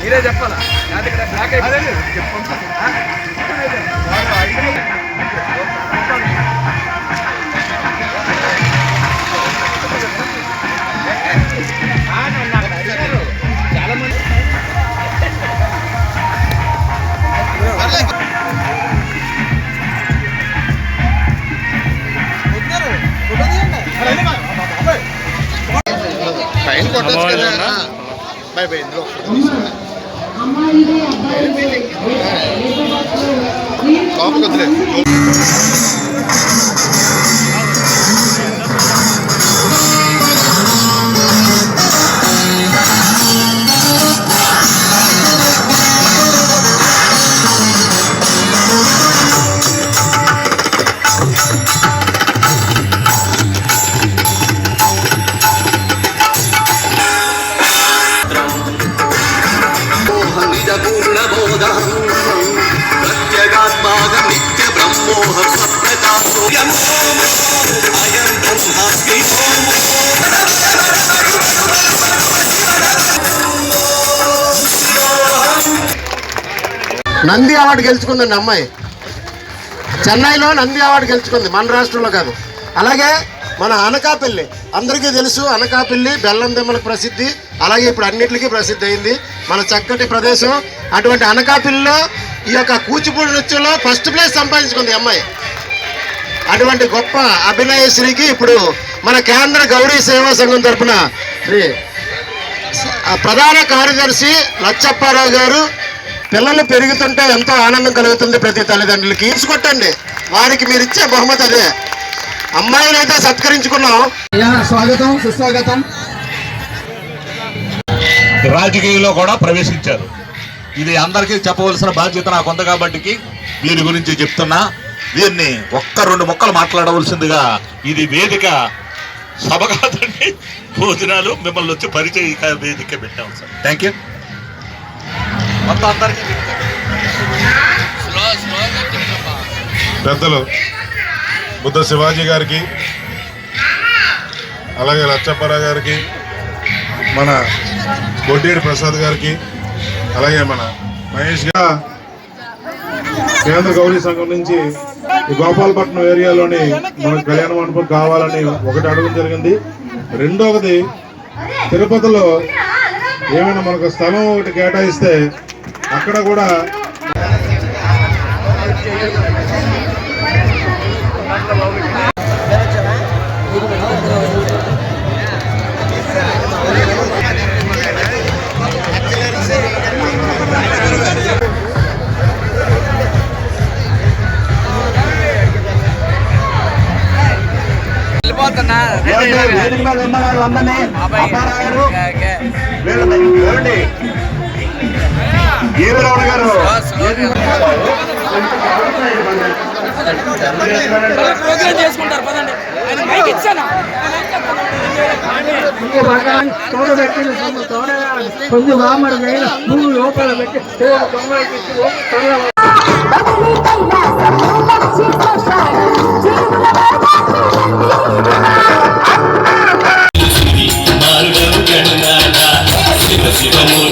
మీరే చెప్పాలా చాలా మంది ఫైన్ కొట్టచ్చు కదా. బై బై ఇందులో లోపలికి వద్దులే. నంది అవార్డు గెలుచుకుందండి అమ్మాయి. చెన్నైలో నంది అవార్డు గెలుచుకుంది, మన రాష్ట్రంలో కాదు. అలాగే మన అనకాపల్లి అందరికీ తెలుసు, అనకాపల్లి బెల్లం దెమ్మలకు ప్రసిద్ధి, అలాగే ఇప్పుడు అన్నిటికీ ప్రసిద్ధి అయింది మన చక్కటి ప్రదేశం. అటువంటి అనకాపల్లిలో ఈ యొక్క కూచిపూడి నృత్యంలో ఫస్ట్ ప్లేస్ సంపాదించుకుంది అమ్మాయి. అటువంటి గొప్ప అభినయశ్రీకి ఇప్పుడు మన కేంద్ర గౌరీ సేవా సంఘం తరఫున ప్రధాన కార్యదర్శి లచ్చప్పారావు గారు, పిల్లలు పెరుగుతుంటే ఎంతో ఆనందం కలుగుతుంది ప్రతి తల్లిదండ్రులకి, తీసుకొట్టండి, వారికి మీరు ఇచ్చే బహుమతి అదే. అమ్మాయిని అయితే సత్కరించుకున్నాం. స్వాగతం సుస్వాగతం. రాజకీయంలో కూడా ప్రవేశించారు. ఇది అందరికీ చెప్పవలసిన బాధ్యత నాకు ఉంది కాబట్టి దీని గురించి చెప్తున్నా. దీన్ని ఒక్క రెండు మొక్కలు మాట్లాడవలసిందిగా, ఇది వేదిక సభ కాదండి, భోజనాలు మిమ్మల్ని వచ్చి పరిచయ వేదిక పెట్టాము సార్. Thank you. మొత్తం అందరికీ పెద్దలు బుద్ధ శివాజీ గారికి, అలాగే లచ్చప్పరావు గారికి, మన బొడ్డేడి ప్రసాద్ గారికి, అలాగే మన మహేష్ గా కేంద్ర గౌరీ సంఘం నుంచి ఈ గోపాలపట్నం ఏరియాలోని మన కళ్యాణ మండపం కావాలని ఒకటి అడగడం జరిగింది. రెండవది, తిరుపతిలో ఏమైనా మనకు స్థలం ఒకటి కేటాయిస్తే అక్కడ కూడా ప్రోగ్రామ్ చేసుకుంటారు పదండి. కొంచెం మామూలు నువ్వు లోపల పెట్టి శివ శివము